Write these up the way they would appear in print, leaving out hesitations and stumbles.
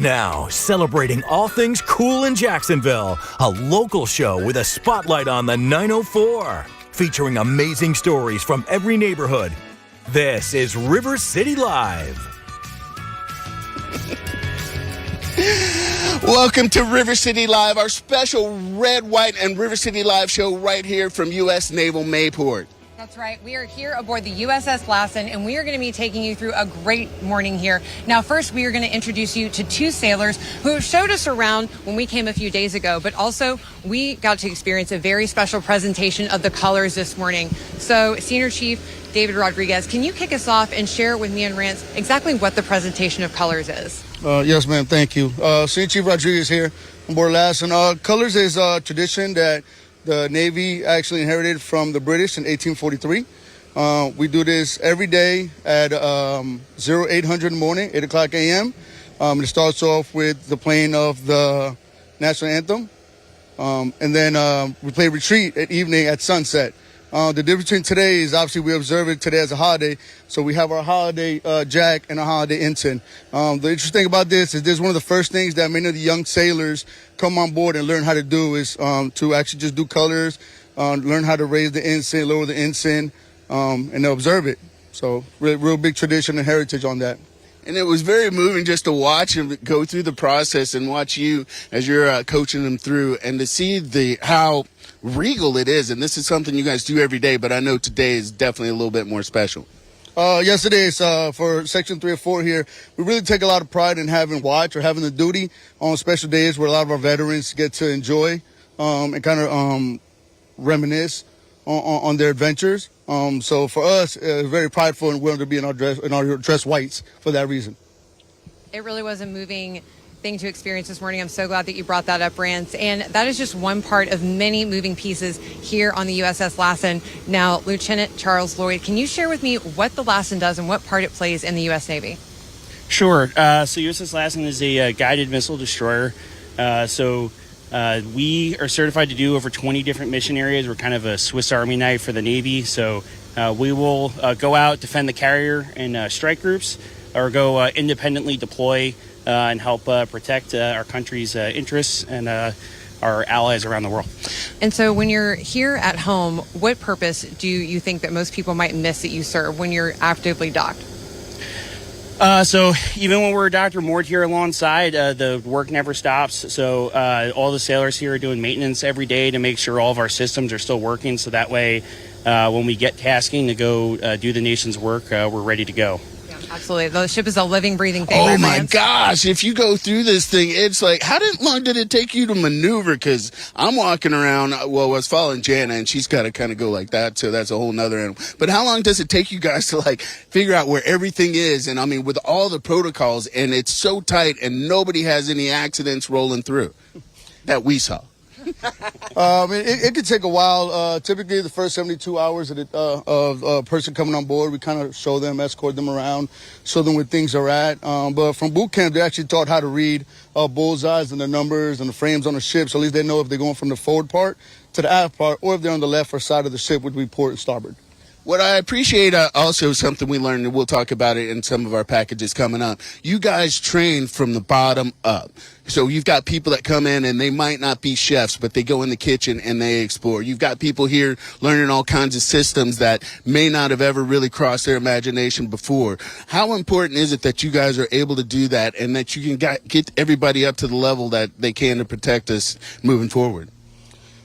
Now, celebrating all things cool in Jacksonville, a local show with a spotlight on the 904, featuring amazing stories from every neighborhood. This is River City Live. Welcome to River City Live, our special Red, White, and River City Live show right here from U.S. Naval Mayport. That's right. We are here aboard the USS Lassen, and we are going to be taking you through a great morning here. Now, first, we are going to introduce you to two sailors who showed us around when we came a few days ago, but also we got to experience a very special presentation of the colors this morning. So, Senior Chief David Rodriguez, can you kick us off and share with me and Rance exactly what the presentation of colors is? Yes, ma'am. Thank you. Senior Chief Rodriguez here on board Lassen. Colors is a tradition that the Navy actually inherited from the British in 1843. We do this every day at 0800 in the morning, 8 o'clock a.m. It starts off with the playing of the national anthem. And then we play retreat at evening at sunset. The difference between today is obviously we observe it today as a holiday. So we have our holiday jack and a holiday ensign. The interesting thing about this is one of the first things that many of the young sailors come on board and learn how to do is to actually just do colors, learn how to raise the ensign, lower the ensign, and they'll observe it. So real big tradition and heritage on that. And it was very moving just to watch them go through the process and watch you as you're coaching them through and to see how regal it is. And this is something you guys do every day, but I know today is definitely a little bit more special. Yes, it is. For Section 3 or 4 here, we really take a lot of pride in having watch or having the duty on special days where a lot of our veterans get to enjoy and kind of reminisce on their adventures. So for us, very prideful and willing to be in our dress whites for that reason. It really was a moving thing to experience this morning. I'm so glad that you brought that up, Rance. And that is just one part of many moving pieces here on the USS Lassen. Now, Lieutenant Charles Lloyd, can you share with me what the Lassen does and what part it plays in the U.S. Navy? Sure. So USS Lassen is a guided missile destroyer. We are certified to do over 20 different mission areas. We're kind of a Swiss Army knife for the Navy. So we will go out, defend the carrier in strike groups, or go independently deploy and help protect our country's interests and our allies around the world. And so when you're here at home, what purpose do you think that most people might miss that you serve when you're actively docked? So even when we're Dr. moored here alongside, the work never stops. So all the sailors here are doing maintenance every day to make sure all of our systems are still working. So that way, when we get tasking to go do the nation's work, we're ready to go. Absolutely. The ship is a living, breathing thing. Oh, my gosh. If you go through this thing, it's like, how long did it take you to maneuver? Because I'm walking around, I was following Jana, and she's got to kind of go like that, so that's a whole nother animal. But how long does it take you guys to, figure out where everything is? And, I mean, with all the protocols, and it's so tight, and nobody has any accidents rolling through that we saw. It could take a while. Typically, the first 72 hours of a person coming on board, we kind of show them, escort them around, show them where things are at. But from boot camp, they actually taught how to read bullseyes and the numbers and the frames on the ship, so at least they know if they're going from the forward part to the aft part, or if they're on the left or side of the ship, which would be port and starboard. What I appreciate also something we learned, and we'll talk about it in some of our packages coming up. You guys train from the bottom up. So you've got people that come in and they might not be chefs, but they go in the kitchen and they explore. You've got people here learning all kinds of systems that may not have ever really crossed their imagination before. How important is it that you guys are able to do that and that you can get everybody up to the level that they can to protect us moving forward?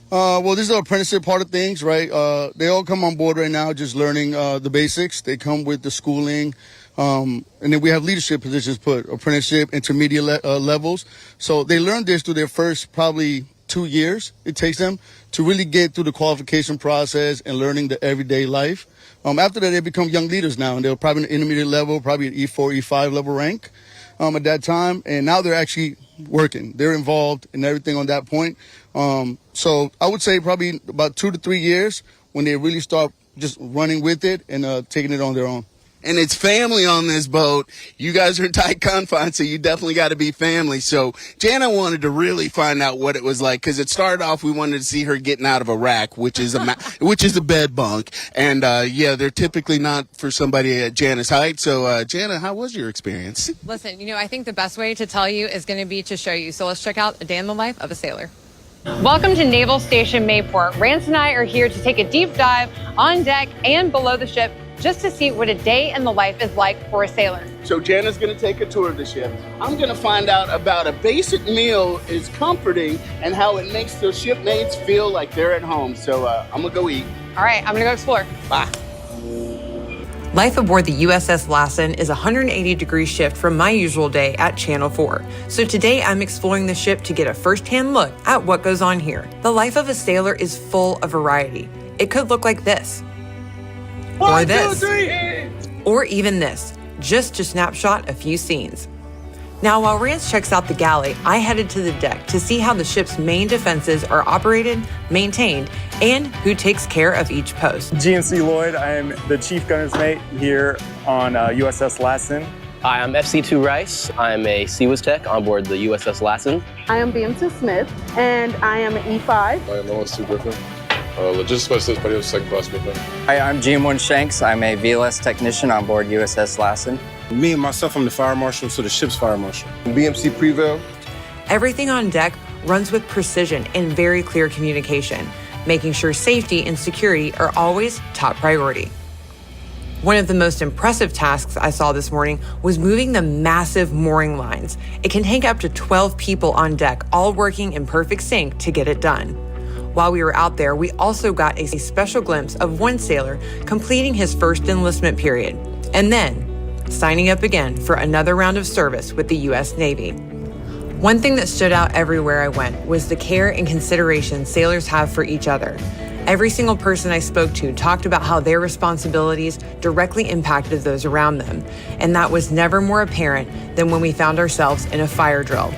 Well, this is the apprenticeship part of things, right? They all come on board right now just learning the basics. They come with the schooling. And then we have leadership positions put, apprenticeship, intermediate levels. So they learn this through their first probably 2 years. It takes them to really get through the qualification process and learning the everyday life. After that, they become young leaders now, and they're probably an intermediate level, probably an E4, E5 level rank at that time. And now they're actually working. They're involved in everything on that point. So I would say probably about 2 to 3 years when they really start just running with it and taking it on their own. And it's family on this boat. You guys are in tight confines, so you definitely got to be family. So Jana wanted to really find out what it was like, because it started off, we wanted to see her getting out of a rack, which is a bed bunk. And yeah, they're typically not for somebody at Jana's height. So Jana, how was your experience? Listen, I think the best way to tell you is going to be to show you. So let's check out a day in the life of a sailor. Welcome to Naval Station Mayport. Rance and I are here to take a deep dive on deck and below the ship, just to see what a day in the life is like for a sailor. So Jana's going to take a tour of the ship. I'm going to find out about a basic meal is comforting and how it makes their shipmates feel like they're at home. So I'm going to go eat. All right, I'm going to go explore. Bye. Life aboard the USS Lassen is a 180-degree shift from my usual day at Channel 4. So today I'm exploring the ship to get a first-hand look at what goes on here. The life of a sailor is full of variety. It could look like this. Or this, or even this, just to snapshot a few scenes. Now, while Rance checks out the galley, I headed to the deck to see how the ship's main defenses are operated, maintained, and who takes care of each post. GMC Lloyd, I am the chief gunner's mate here on USS Lassen. Hi, I'm FC2 Rice. I'm a CWIS tech on board the USS Lassen. I am BM2 Smith, and I am an E5. I am OS2 Griffin. Logistics specialist, but he was second class Griffin. Hi, I'm GM1 Shanks. I'm a VLS technician on board USS Lassen. Me and myself, I'm the fire marshal, so the ship's fire marshal. BMC Prevail. Everything on deck runs with precision and very clear communication, making sure safety and security are always top priority. One of the most impressive tasks I saw this morning was moving the massive mooring lines. It can take up to 12 people on deck, all working in perfect sync to get it done. While we were out there, we also got a special glimpse of one sailor completing his first enlistment period, and then signing up again for another round of service with the U.S. Navy. One thing that stood out everywhere I went was the care and consideration sailors have for each other. Every single person I spoke to talked about how their responsibilities directly impacted those around them, and that was never more apparent than when we found ourselves in a fire drill.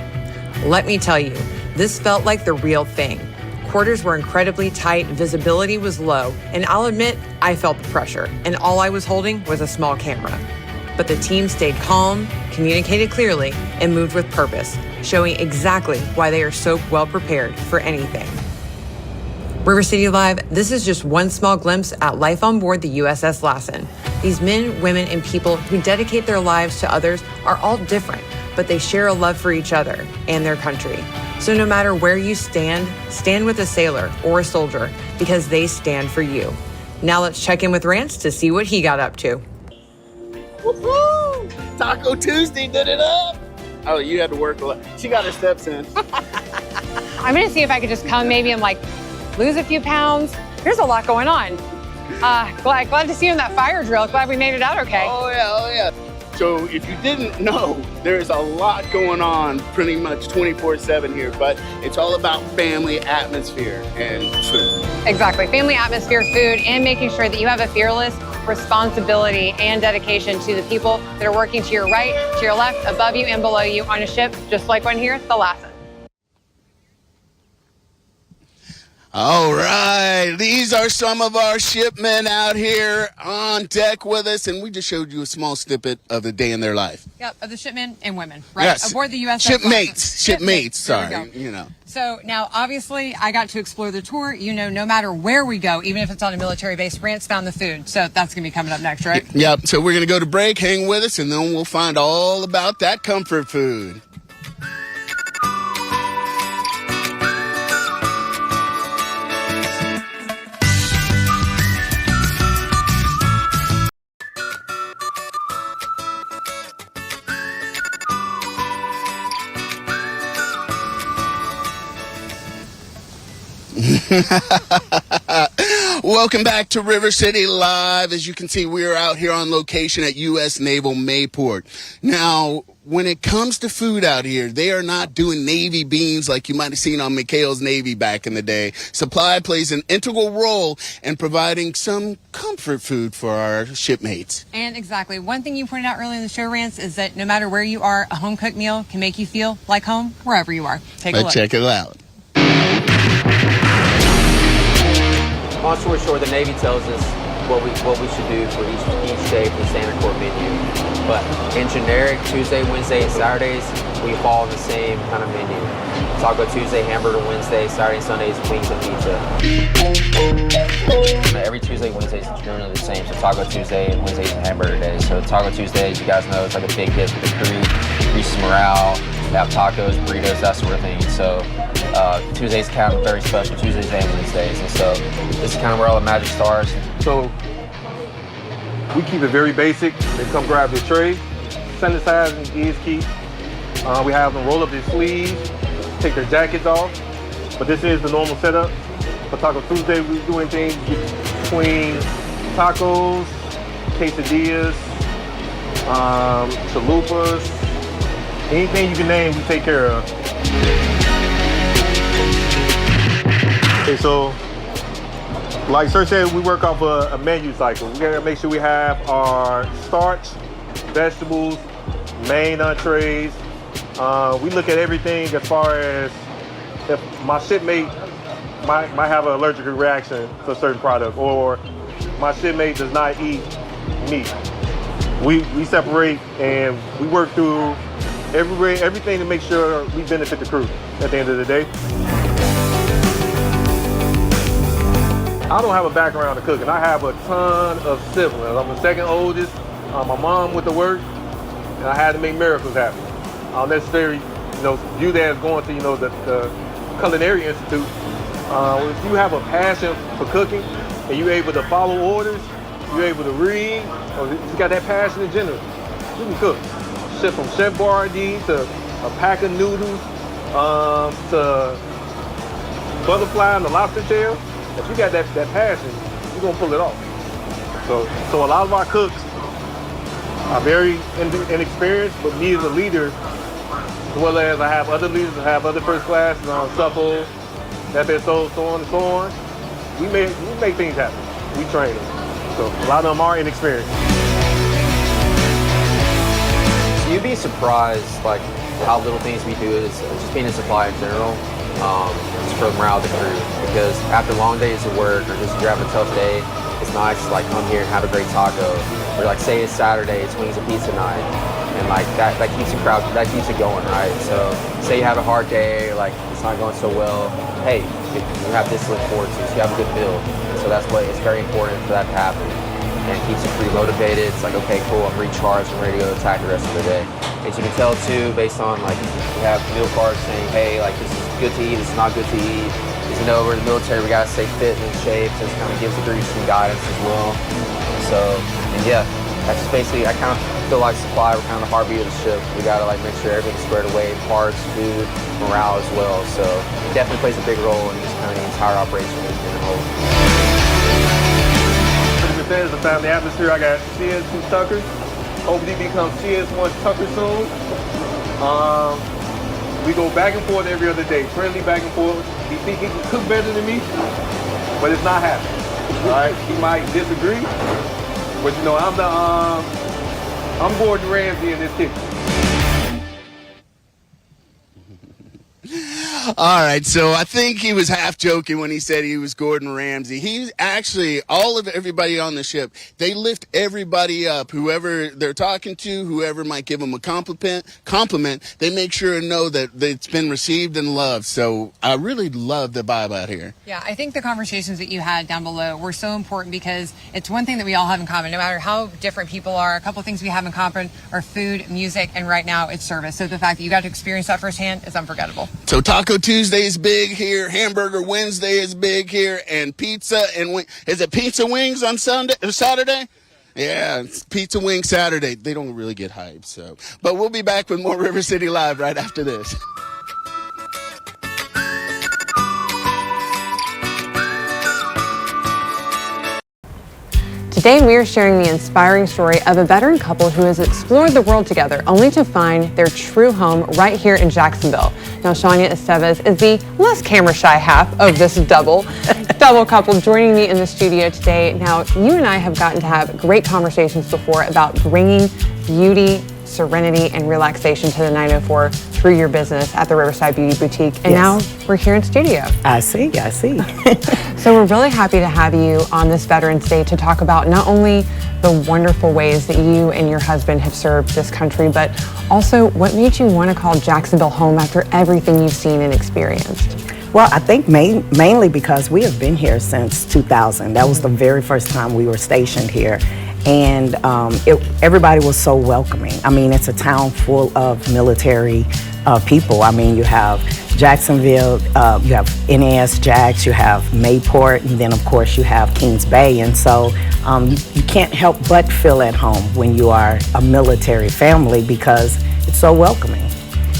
Let me tell you, this felt like the real thing. Quarters were incredibly tight, visibility was low, and I'll admit, I felt the pressure, and all I was holding was a small camera. But the team stayed calm, communicated clearly, and moved with purpose, showing exactly why they are so well prepared for anything. River City Live, this is just one small glimpse at life on board the USS Lassen. These men, women, and people who dedicate their lives to others are all different, but they share a love for each other and their country. So no matter where you stand, stand with a sailor or a soldier, because they stand for you. Now let's check in with Rance to see what he got up to. Woo-hoo! Taco Tuesday did it up. Oh, you had to work a lot. She got her steps in. I'm gonna see if I could just come maybe and lose a few pounds. There's a lot going on. Glad to see you in that fire drill. Glad we made it out okay. Oh yeah. So if you didn't know, there's a lot going on pretty much 24/7 here, but it's all about family, atmosphere, and food. Exactly, family, atmosphere, food, and making sure that you have a fearless responsibility and dedication to the people that are working to your right, to your left, above you, and below you on a ship, just like one here, the Lassen. All right, these are some of our shipmen out here on deck with us, and we just showed you a small snippet of a day in their life. Yep, of the shipmen and women, right? Yes. Aboard the USS Shipmates, sorry, There we go. So now, obviously, I got to explore the tour. No matter where we go, even if it's on a military base, Rance found the food. So that's going to be coming up next, right? Yep, so we're going to go to break, hang with us, and then we'll find all about that comfort food. Welcome back to River City Live. As you can see, we are out here on location at U.S. Naval Mayport. Now, when it comes to food out here, they are not doing Navy beans like you might have seen on McHale's Navy back in the day. Supply plays an integral role in providing some comfort food for our shipmates. And exactly. One thing you pointed out earlier in the show, Rance, is that no matter where you are, a home-cooked meal can make you feel like home wherever you are. Take a look. Check it out. Onshore shore, the Navy tells us what we should do for each day for the standard core menu. But in generic, Tuesday, Wednesday, and Saturdays, we follow the same kind of menu. Taco Tuesday, hamburger Wednesday, Saturday, Sundays, wings and pizza. Every Tuesday, Wednesday is generally the same. So Taco Tuesday, Wednesdays, and hamburger days. So Taco Tuesday, as you guys know, it's like a big hit for the crew, increases morale. We have tacos, burritos, that sort of thing. So Tuesdays kind of very special, Tuesdays and Wednesdays. And so this is kind of where all the magic starts. So we keep it very basic. They come grab their tray. Sanitizing is key. We have them roll up their sleeves, take their jackets off. But this is the normal setup. For Taco Tuesday, we do anything between tacos, quesadillas, chalupas, anything you can name, we take care of. Okay, so like Sir said, we work off a menu cycle. We gotta make sure we have our starch, vegetables, main entrees. We look at everything as far as if my shipmate might have an allergic reaction to a certain product, or my shipmate does not eat meat. We separate and we work through everything to make sure we benefit the crew at the end of the day. I don't have a background in cooking. I have a ton of siblings. I'm the second oldest. My mom went to work, and I had to make miracles happen. I don't necessarily, view that as going to, the Culinary Institute. If you have a passion for cooking and you're able to follow orders, you're able to read, or you got that passion in general, you can cook. Shit from Chef Boyardee to a pack of noodles, to butterfly and the lobster tail. If you got that passion, you're gonna pull it off. So a lot of our cooks are very inexperienced, but me as a leader, as well as I have other leaders that have other first class, supple, FSO, so on and so on. We make things happen. We train them. So a lot of them are inexperienced. So you'd be surprised, like, how little things we do is just being in supply in general. Just for the morale of the crew, because after long days of work or just you're having a tough day, it's nice to like come here and have a great taco. Or like say it's Saturday, it's wings and pizza night, and like that keeps the crowd, that keeps it going, right? So say you have a hard day, or like it's not going so well, hey, you have this to look forward to, so you have a good build. So it's very important for that to happen, and it keeps the crew motivated. It's like, okay, cool, I'm recharged, I'm ready to go attack the rest of the day. And you can tell too, based on like we have meal cards saying, hey, like this is good to eat, it's not good to eat. Because we're in the military, we gotta stay fit and in shape, so it kind of gives the crew some guidance as well. So, and yeah, that's just basically, I kind of feel like supply, we're kind of the heartbeat of the ship. We gotta like make sure everything's squared away, parts, food, morale as well. So it definitely plays a big role in just kind of the entire operation in the whole. It's a family atmosphere. I got CS2 Tuckers. Hopefully become CS1 Tucker soon. We go back and forth every other day, friendly back and forth. He think he can cook better than me, but it's not happening. All right, he might disagree, but I'm Gordon Ramsay in this kitchen. All right, so I think he was half joking when he said he was Gordon Ramsay. He's actually, everybody on the ship, they lift everybody up. Whoever they're talking to, whoever might give them a compliment, they make sure to know that it's been received and loved. So I really love the vibe out here. Yeah, I think the conversations that you had down below were so important because it's one thing that we all have in common, no matter how different people are. A couple of things we have in common are food, music, and right now it's service. So the fact that you got to experience that firsthand is unforgettable. So Taco Tuesday is big here, Hamburger Wednesday is big here, and pizza and is it pizza wings on Sunday or Saturday? Yeah, it's pizza wing Saturday. They don't really get hyped, so. But we'll be back with more River City Live right after this. Today we are sharing the inspiring story of a veteran couple who has explored the world together only to find their true home right here in Jacksonville. Now Shania Estevez is the less camera shy half of this double couple joining me in the studio today. Now you and I have gotten to have great conversations before about bringing beauty, serenity and relaxation to the 904 through your business at the Riverside Beauty Boutique. And now we're here in studio. I see. So we're really happy to have you on this Veterans Day to talk about not only the wonderful ways that you and your husband have served this country, but also what made you want to call Jacksonville home after everything you've seen and experienced. Well, I think mainly because we have been here since 2000. That was the very first time we were stationed here. And everybody was so welcoming. I mean, it's a town full of military people. I mean, you have Jacksonville, you have NAS Jax, you have Mayport, and then of course you have Kings Bay. And so you can't help but feel at home when you are a military family because it's so welcoming.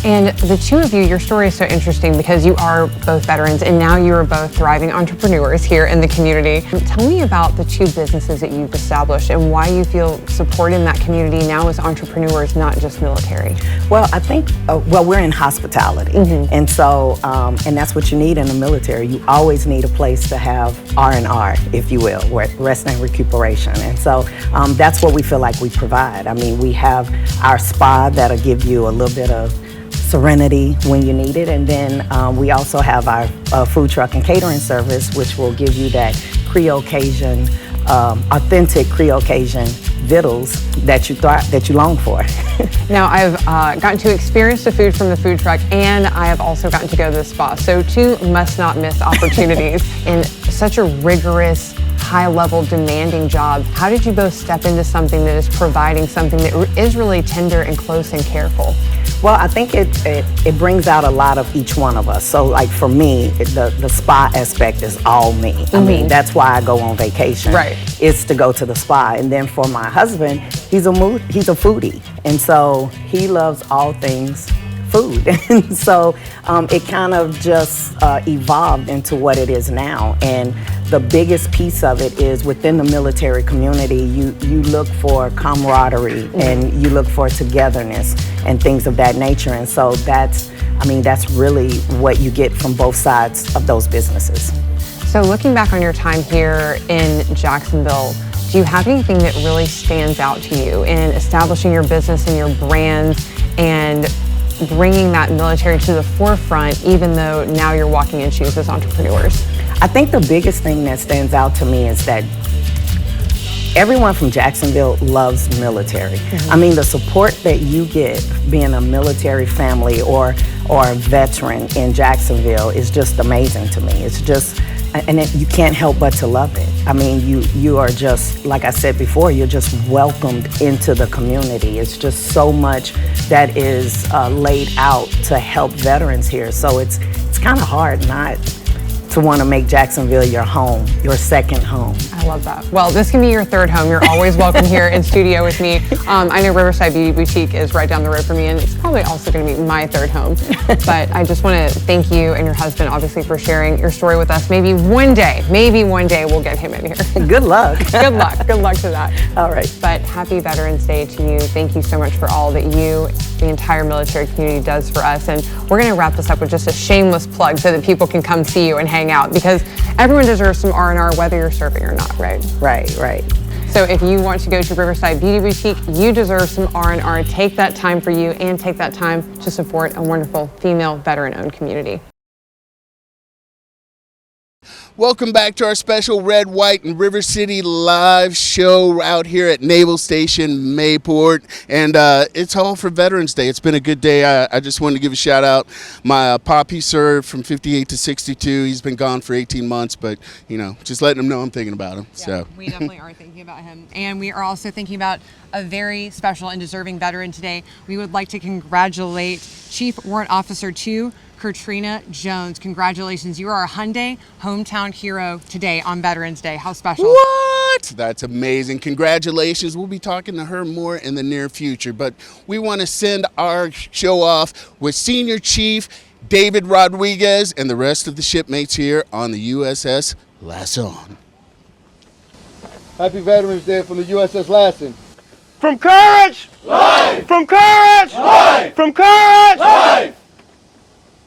And the two of you, your story is so interesting because you are both veterans and now you are both thriving entrepreneurs here in the community. Tell me about the two businesses that you've established and why you feel support in that community now as entrepreneurs, not just military. Well, I think, we're in hospitality. And so, and that's what you need in the military. You always need a place to have R&R, if you will, rest and recuperation. And so that's what we feel like we provide. I mean, we have our spa that'll give you a little bit of serenity when you need it, and then we also have our food truck and catering service, which will give you that Creole Cajun, authentic Creole Cajun vittles that you long for. Now, I've gotten to experience the food from the food truck, and I have also gotten to go to the spa. So two must-not-miss opportunities in such a rigorous, high-level, demanding job. How did you both step into something that is providing something that is really tender and close and careful? Well, I think it brings out a lot of each one of us. So like for me, the spa aspect is all me. I mean, that's why I go on vacation. Right. Is to go to the spa. And then for my husband, he's a foodie. And so he loves all things food. And so it kind of just evolved into what it is now. And the biggest piece of it is within the military community, you look for camaraderie and you look for togetherness and things of that nature. And so that's really what you get from both sides of those businesses. So looking back on your time here in Jacksonville, do you have anything that really stands out to you in establishing your business and your brand and bringing that military to the forefront, even though now you're walking in shoes as entrepreneurs? I think the biggest thing that stands out to me is that everyone from Jacksonville loves military. I mean, the support that you get being a military family or a veteran in Jacksonville is just amazing to me. It's just, you can't help but to love it. I mean, you are just, like I said before, you're just welcomed into the community. It's just so much that is laid out to help veterans here. So it's kind of hard not to want to make Jacksonville your home, your second home. I love that. Well, this can be your third home. You're always welcome here in studio with me. I know Riverside Beauty Boutique is right down the road from me, and it's probably also going to be my third home. But I just want to thank you and your husband, obviously, for sharing your story with us. Maybe one day we'll get him in here. Good luck. Good luck. Good luck to that. All right. But happy Veterans Day to you. Thank you so much for all that you, the entire military community, does for us. And we're going to wrap this up with just a shameless plug so that people can come see you and hang out, because everyone deserves some R&R whether you're serving or not, right? Right. So if you want to go to Riverside Beauty Boutique, you deserve some R&R. Take that time for you and take that time to support a wonderful female veteran-owned community. Welcome back to our special Red, White, and River City live show out here at Naval Station Mayport. And it's all for Veterans Day. It's been a good day. I just wanted to give a shout out. My pop, he served from 58 to 62. He's been gone for 18 months, but, just letting him know I'm thinking about him. Yeah, so we definitely are thinking about him. And we are also thinking about a very special and deserving veteran today. We would like to congratulate Chief Warrant Officer 2, Katrina Jones. Congratulations. You are a Hyundai hometown hero today on Veterans Day. How special. What? That's amazing. Congratulations. We'll be talking to her more in the near future, but we want to send our show off with Senior Chief David Rodriguez and the rest of the shipmates here on the USS Lassen. Happy Veterans Day from the USS Lassen. From courage, life. From courage, life. From courage.